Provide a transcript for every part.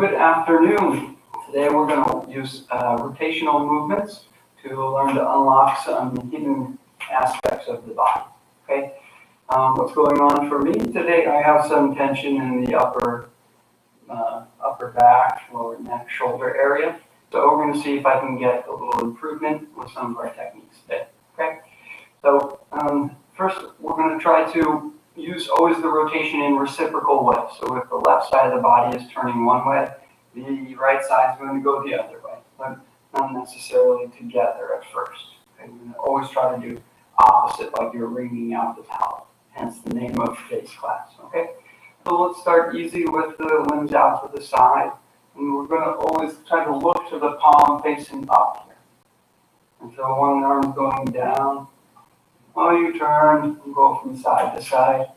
Good afternoon. Today we're going to use rotational movements to learn to unlock some hidden aspects of the body. Okay. What's going on for me today? I have some tension in the upper back, lower neck, shoulder area. So we're going to see if I can get a little improvement with some of our techniques today. Okay. So first, we're going to try to use always the rotation in reciprocal way. So if the left side of the body is turning one way, the right side is going to go the other way, but not necessarily together at first. Okay? You're going to always try to do opposite, like you're wringing out the towel. Hence the name of today's class. Okay. So let's start easy with the limbs out to the side, and we're going to always try to look to the palm facing up here. And so one arm going down. While you turn and go from side to side.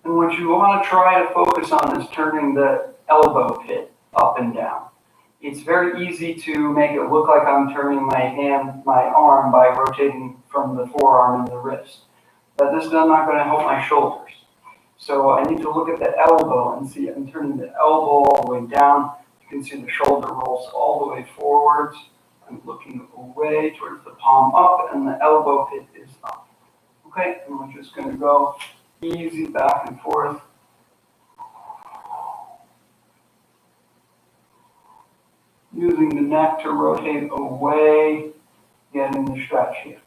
And what you want to try to focus on is turning the elbow pit up and down. It's very easy to make it look like I'm turning my arm by rotating from the forearm and the wrist. But this is not going to help my shoulders. So I need to look at the elbow and see I'm turning the elbow all the way down. You can see the shoulder rolls all the way forwards. I'm looking away towards the palm up, and the elbow pit is up. Okay, and we're just going to go easy back and forth. Using the neck to rotate away, getting the stretch here.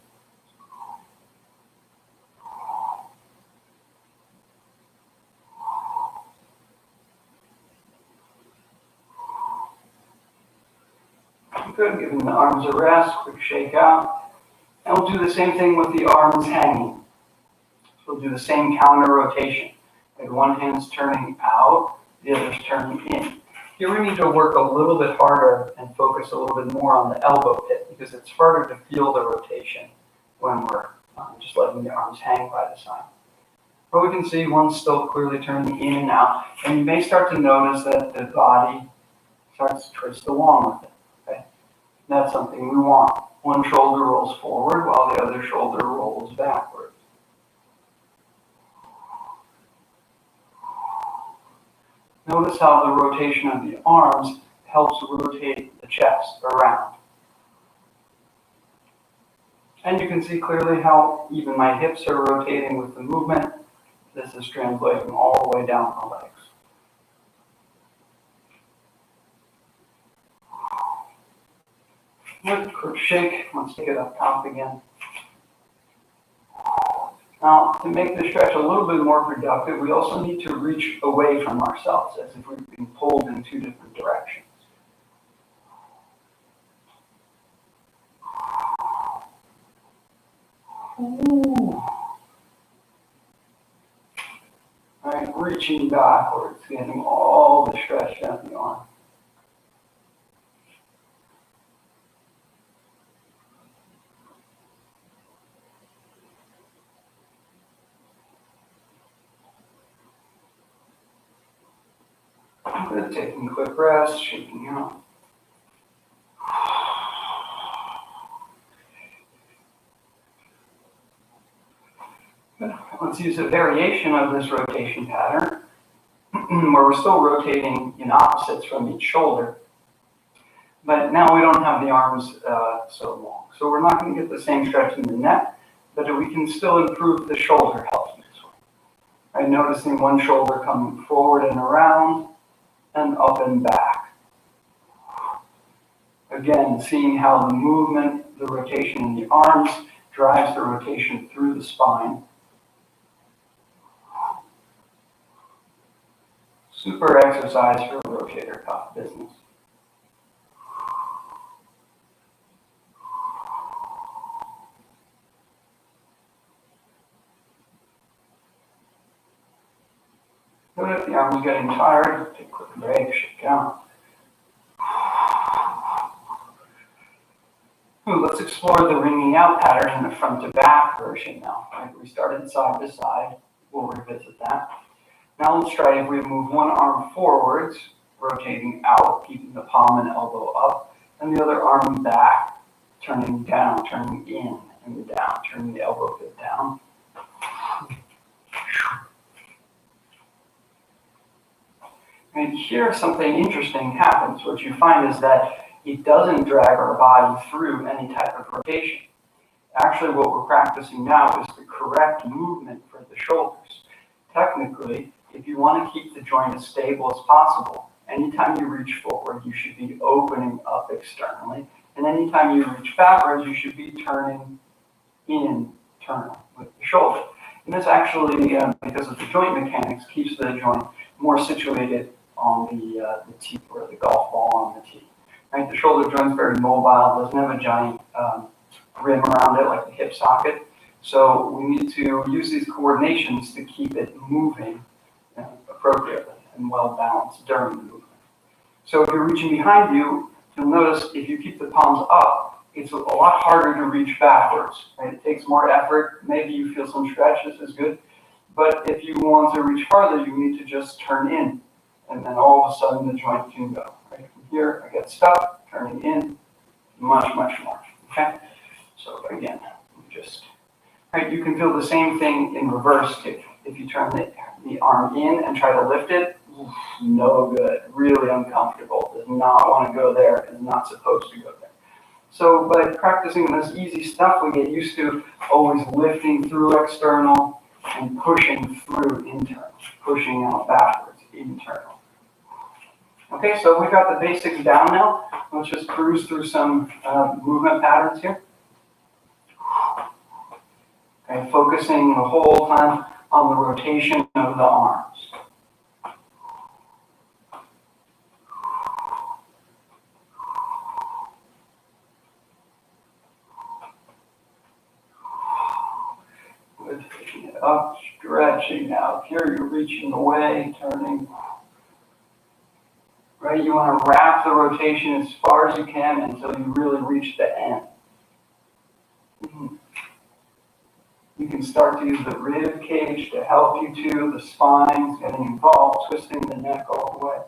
Good, giving the arms a rest, quick shake out. And we'll do the same thing with the arms hanging. So we'll do the same counter rotation. Like one hand's turning out, the other's turning in. Here we need to work a little bit harder and focus a little bit more on the elbow pit because it's harder to feel the rotation when we're just letting the arms hang by the side. But we can see one's still clearly turning in and out. And you may start to notice that the body starts to twist along with it. Okay? That's something we want. One shoulder rolls forward while the other shoulder rolls backwards. Notice how the rotation of the arms helps rotate the chest around. And you can see clearly how even my hips are rotating with the movement. This is translating all the way down the legs. Good, quick shake. Let's take it up top again. Now, to make the stretch a little bit more productive, we also need to reach away from ourselves as if we're being pulled in two different directions. Ooh. All right, reaching backwards, getting all the stretch down the arm. Good, taking a quick rest, shaking out. Good. Let's use a variation of this rotation pattern where we're still rotating in opposites from each shoulder. But now we don't have the arms so long. So we're not going to get the same stretch in the neck, but we can still improve the shoulder health this way. Right, noticing one shoulder coming forward and around, and up and back. Again, seeing how the movement, the rotation in the arms, drives the rotation through the spine. Super exercise for rotator cuff business. Good, if the arm is getting tired, take a quick break, shake out. Let's explore the wringing out pattern in the front to back version now. Right, we started side to side. We'll revisit that. Now let's try if we move one arm forwards, rotating out, keeping the palm and elbow up, and the other arm back, turning down, turning in, and down, turning the elbow pit down. And here something interesting happens. What you find is that it doesn't drag our body through any type of rotation. Actually, what we're practicing now is the correct movement for the shoulders. Technically, if you want to keep the joint as stable as possible, anytime you reach forward, you should be opening up externally. And anytime you reach backwards, you should be turning internal with the shoulder. And this actually, because of the joint mechanics, keeps the joint more situated on the tee, or the golf ball on the tee. Right? The shoulder joint is very mobile, doesn't have a giant rim around it like the hip socket. So we need to use these coordinations to keep it moving appropriately and well balanced during the movement. So if you're reaching behind you, you'll notice if you keep the palms up, it's a lot harder to reach backwards. Right? It takes more effort. Maybe you feel some stretch. This is good. But if you want to reach farther, you need to just turn in. And then all of a sudden the joint can go. Right? From here, I get stuck, turning in, much, much more. Okay? So again, just, right, you can feel the same thing in reverse too. If you turn the arm in and try to lift it, no good, really uncomfortable, does not want to go there, is not supposed to go there. So by practicing this easy stuff, we get used to always lifting through external and pushing through internal, pushing out backwards, internal. Okay, so we've got the basics down now. Let's just cruise through some movement patterns here. Okay, focusing the whole time on the rotation of the arms. Good, taking it up, stretching out. Here you're reaching away, turning. Right, you want to wrap the rotation as far as you can until you really reach the end. You can start to use the rib cage to help you too. The spine's getting involved, twisting the neck all the way.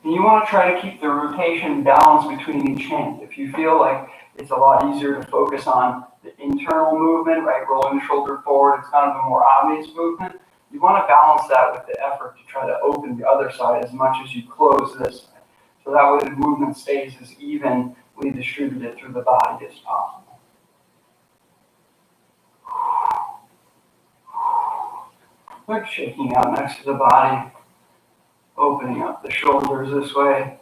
And you want to try to keep the rotation balanced between each hand. If you feel like it's a lot easier to focus on the internal movement, right, rolling the shoulder forward, it's kind of a more obvious movement. You want to balance that with the effort to try to open the other side as much as you close this side. So that way the movement stays as evenly distributed through the body as possible. Like shaking out next to the body, opening up the shoulders this way,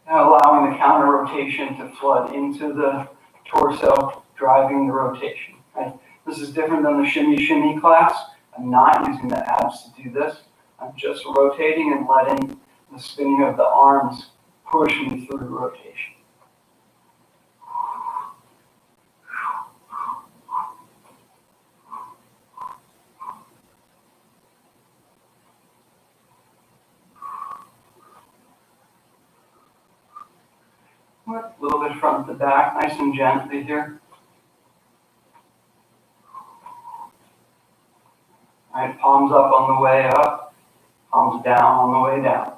and allowing the counter rotation to flood into the torso, driving the rotation. Right? This is different than the shimmy class. I'm not using the abs to do this. I'm just rotating and letting the spinning of the arms push me through the rotation. A little bit front to back, nice and gently here. All right, palms up on the way up, palms down on the way down.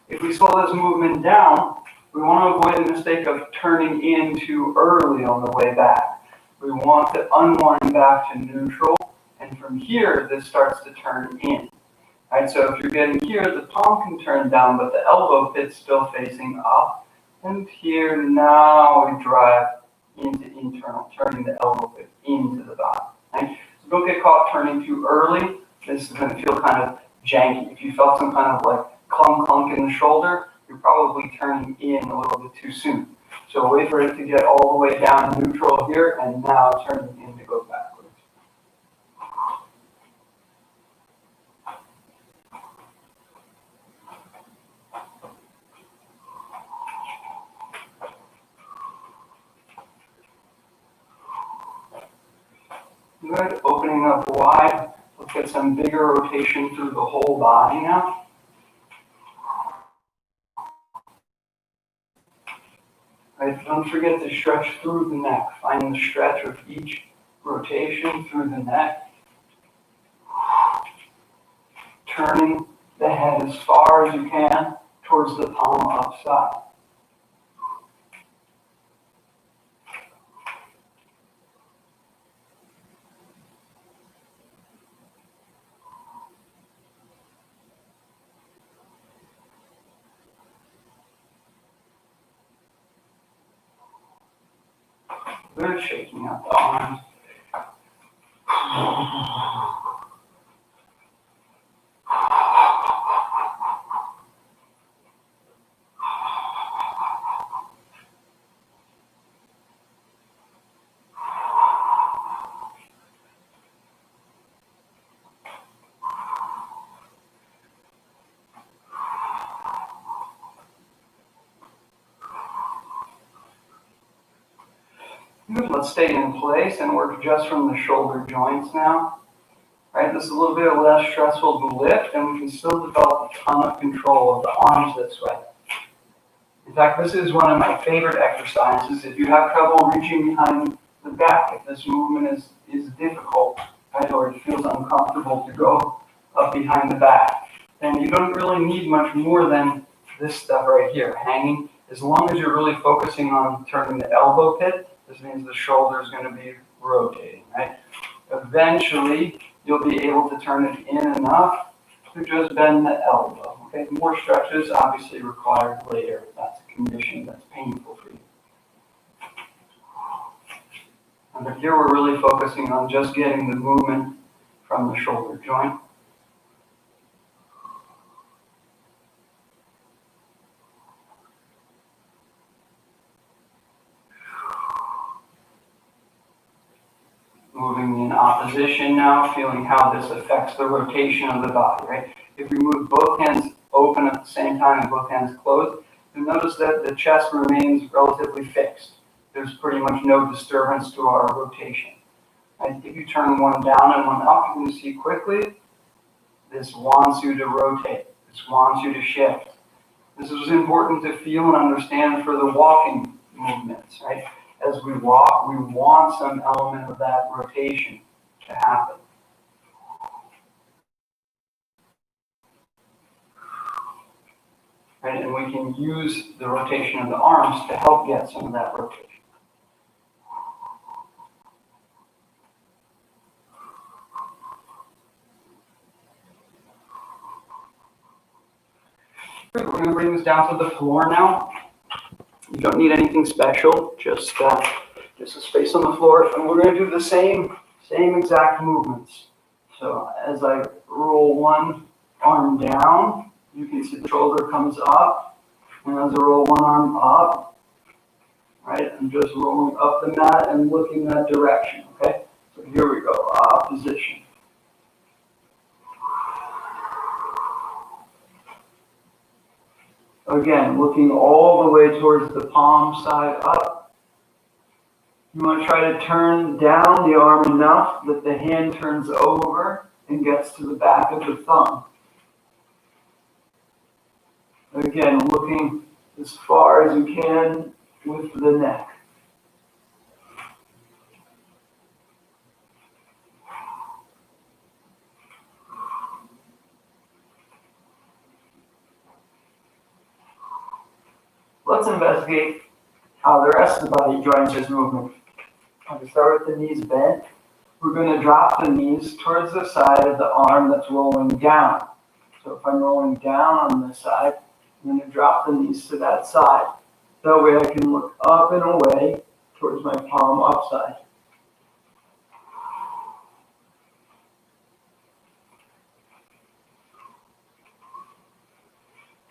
If we slow this movement down, we want to avoid the mistake of turning in too early on the way back. We want to unwind back to neutral, and from here, this starts to turn in. Right, so if you're getting here, the palm can turn down, but the elbow pit's still facing up. And here, now we drive into internal, turning the elbow pit into the body. Right? So don't get caught turning too early. This is going to feel kind of janky. If you felt some kind of like clunk in the shoulder, you're probably turning in a little bit too soon. So wait for it to get all the way down neutral here, and now turning in to go backwards. Good, opening up wide. Let's get some bigger rotation through the whole body now. Right? Don't forget to stretch through the neck. Find the stretch of each rotation through the neck. Turning the head as far as you can towards the palm upside. Good, shaking out the arms. Good. Let's stay in place and work just from the shoulder joints now. Right, this is a little bit less stressful to lift, and we can still develop a ton of control of the arms this way. In fact, this is one of my favorite exercises. If you have trouble reaching behind the back, if this movement is difficult, right, or it feels uncomfortable to go up behind the back, then you don't really need much more than this stuff right here, hanging. As long as you're really focusing on turning the elbow pit, this means the shoulder is going to be rotating, right? Eventually, you'll be able to turn it in enough to just bend the elbow. Okay, more stretches obviously required later. That's a condition that's painful for you. But here we're really focusing on just getting the movement from the shoulder joint. Moving in opposition now, feeling how this affects the rotation of the body, right? If we move both hands open at the same time and both hands closed, you'll notice that the chest remains relatively fixed. There's pretty much no disturbance to our rotation. And if you turn one down and one up, you can see quickly, this wants you to rotate. This wants you to shift. This is important to feel and understand for the walking movements, right? As we walk, we want some element of that rotation to happen. Right? And we can use the rotation of the arms to help get some of that rotation. Good. We're going to bring this down to the floor now. You don't need anything special, just a space on the floor, and we're going to do the same exact movements. So as I roll one arm down, you can see the shoulder comes up, and as I roll one arm up, right, I'm just rolling up the mat and looking that direction, okay? So here we go, opposition. Again, looking all the way towards the palm side up. You want to try to turn down the arm enough that the hand turns over and gets to the back of the thumb. Again, looking as far as you can with the neck. Let's investigate how the rest of the body joins this movement. I'm going to start with the knees bent. We're going to drop the knees towards the side of the arm that's rolling down. So if I'm rolling down on this side, I'm going to drop the knees to that side. That way I can look up and away towards my palm upside.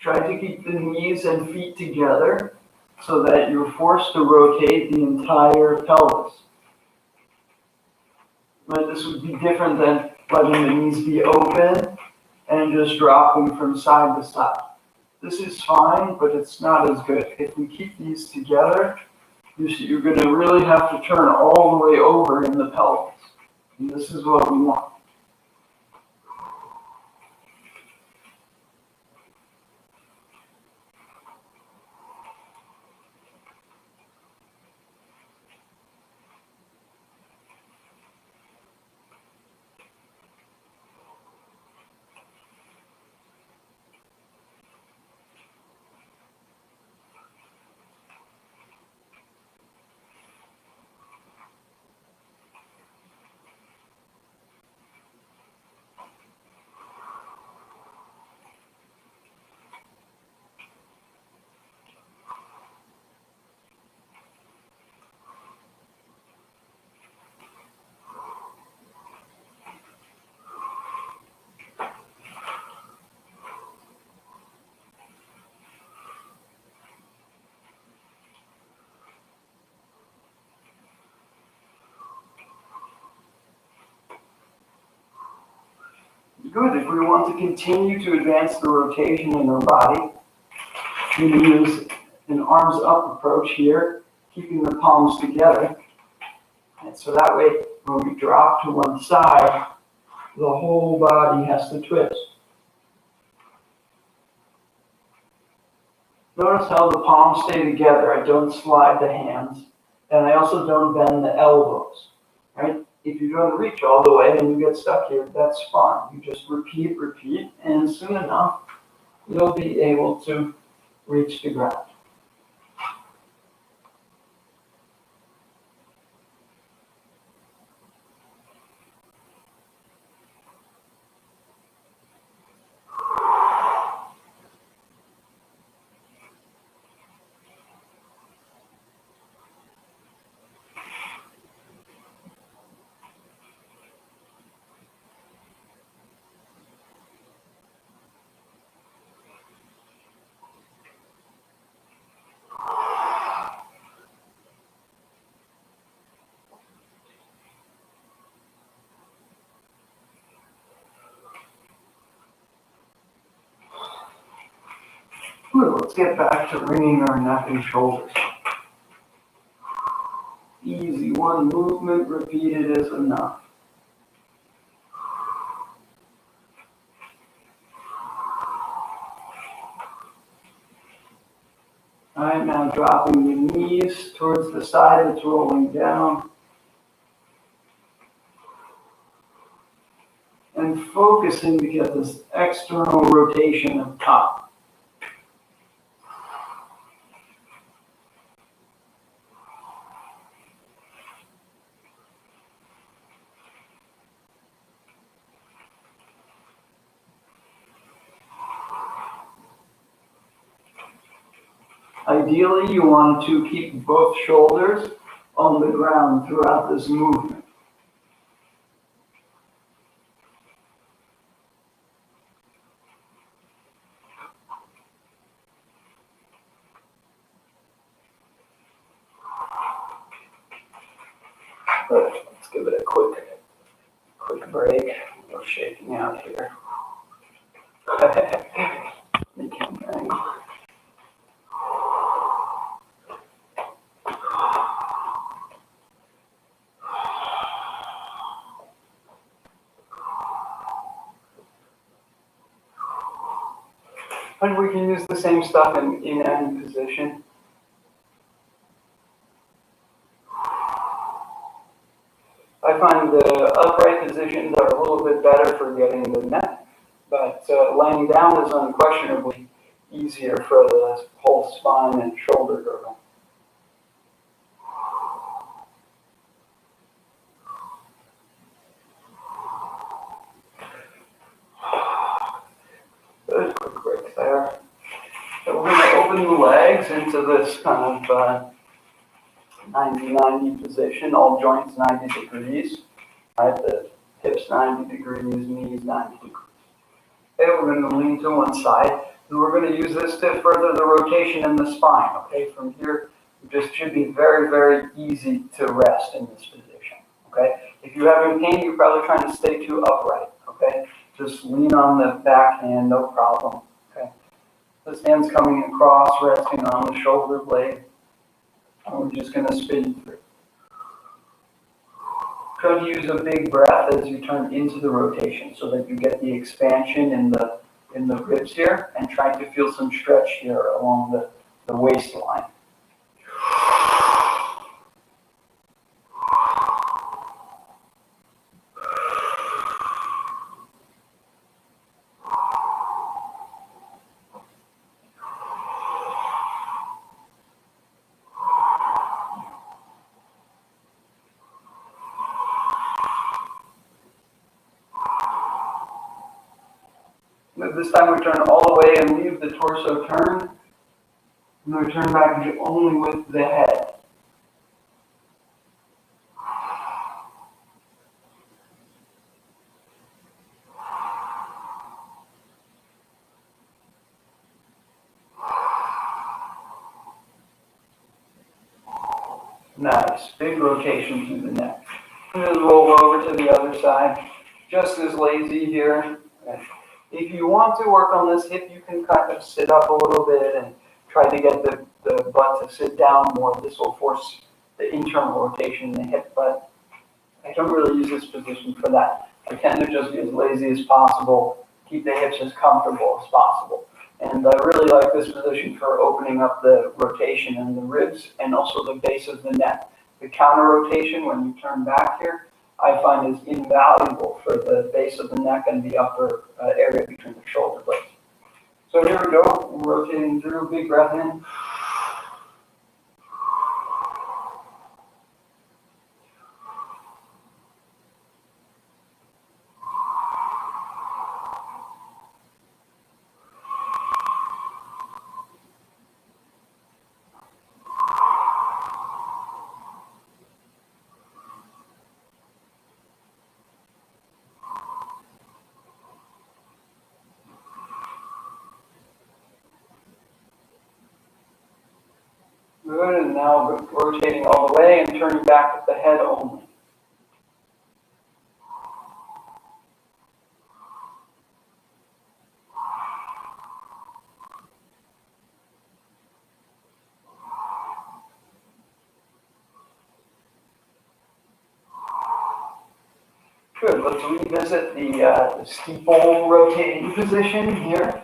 Try to keep the knees and feet together so that you're forced to rotate the entire pelvis. But this would be different than letting the knees be open and just dropping from side to side. This is fine, but it's not as good. If we keep these together, you're going to really have to turn all the way over in the pelvis. And this is what we want. Good. If we want to continue to advance the rotation in our body, we can use an arms up approach here, keeping the palms together. And so that way, when we drop to one side, the whole body has to twist. Notice how the palms stay together. I don't slide the hands, and I also don't bend the elbows, right? If you don't reach all the way and you get stuck here, that's fine. You just repeat, and soon enough, you'll be able to reach the ground. Good. Let's get back to wringing our neck and shoulders. Easy. One movement repeated is enough. All right, now dropping the knees towards the side, it's rolling down. And focusing to get this external rotation up top. Ideally, you want to keep both shoulders on the ground throughout this movement. Good. Let's give it a quick break. No shaking out here. The camera angle. And we can use the same stuff in any position. I find the upright positions are a little bit better for getting the neck, but laying down is unquestionably easier for the whole spine and shoulder girdle. Good, quick break there. So we're going to open the legs into this kind of 90-90 position, all joints 90 degrees, right? The hips 90 degrees, knees 90 degrees. Okay, we're going to lean to one side, and we're going to use this to further the rotation in the spine, okay? From here, it just should be very, very easy to rest in this position, okay? If you're having pain, you're probably trying to stay too upright, okay? Just lean on the back hand, no problem, okay? This hand's coming across, resting on the shoulder blade. And we're just going to spin through. Try to use a big breath as you turn into the rotation so that you get the expansion in the ribs here, and try to feel some stretch here along the waistline. This time we turn all the way and leave the torso turn. And we turn back only with the head. Nice, big rotation through the neck. And then roll over to the other side. Just as lazy here And if you want to work on this hip, you can kind of sit up a little bit and try to get the butt to sit down more. This will force the internal rotation in the hip, but I don't really use this position for that. I tend to just be as lazy as possible, keep the hips as comfortable as possible. And I really like this position for opening up the rotation in the ribs and also the base of the neck. The counter rotation, when you turn back here, I find is invaluable for the base of the neck and the upper area between the shoulder blades. So here we go, rotating through, big breath in. Good, and now rotating all the way and turning back with the head only. Good, let's revisit the steeple rotating position here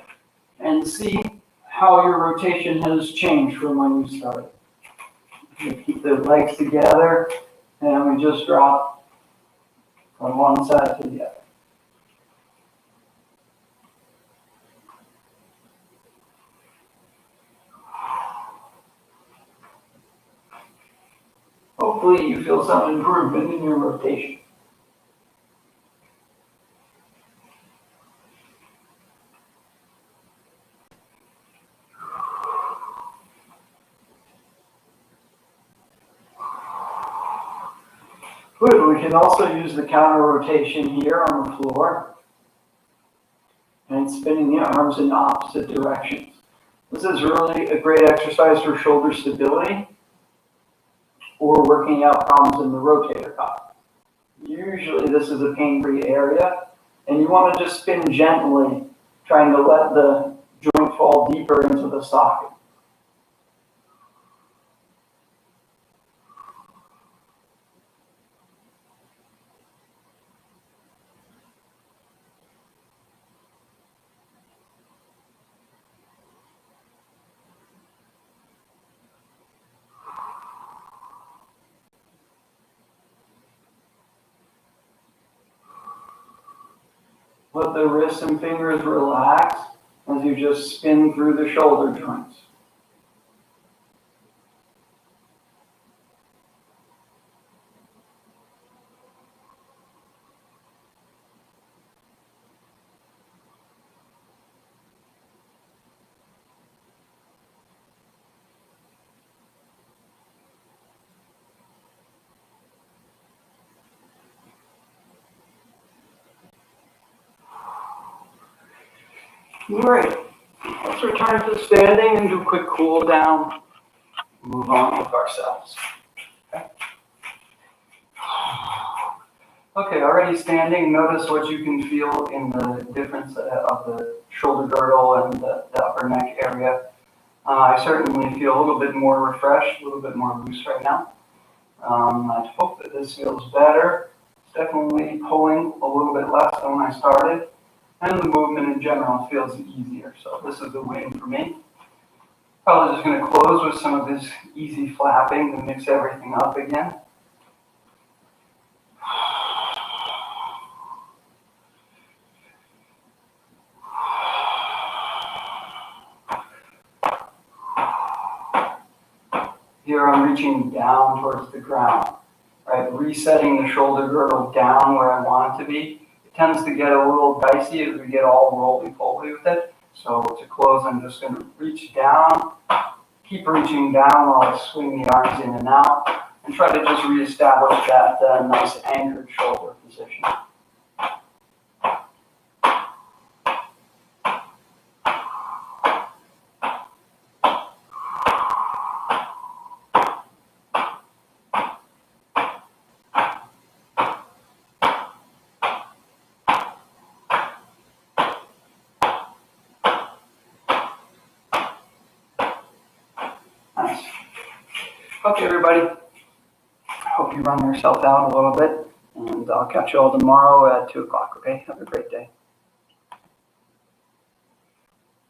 and see how your rotation has changed from when you started. You keep the legs together and we just drop from one side to the other. Hopefully you feel some improvement in your rotation. Good, we can also use the counter rotation here on the floor and spinning the arms in opposite directions. This is really a great exercise for shoulder stability or working out problems in the rotator cuff. Usually this is a pain-free area, and you want to just spin gently, trying to let the joint fall deeper into the socket. Let the wrists and fingers relax as you just spin through the shoulder joints. Great. Let's return to standing and do a quick cool down. Move on with ourselves. Okay, already standing, notice what you can feel in the difference of the shoulder girdle and the upper neck area. I certainly feel a little bit more refreshed, a little bit more loose right now. I hope that this feels better. It's definitely pulling a little bit less than when I started. And the movement in general feels easier, so this is a win for me. Probably just going to close with some of this easy flapping to mix everything up again. Here I'm reaching down towards the ground, right? Resetting the shoulder girdle down where I want it to be. It tends to get a little dicey as we get all roly-poly with it. So to close, I'm just going to reach down, keep reaching down while I swing the arms in and out, and try to just reestablish that nice anchored shoulder position. Okay, everybody. Hope you run yourself out a little bit, and I'll catch you all tomorrow at 2 o'clock, okay? Have a great day.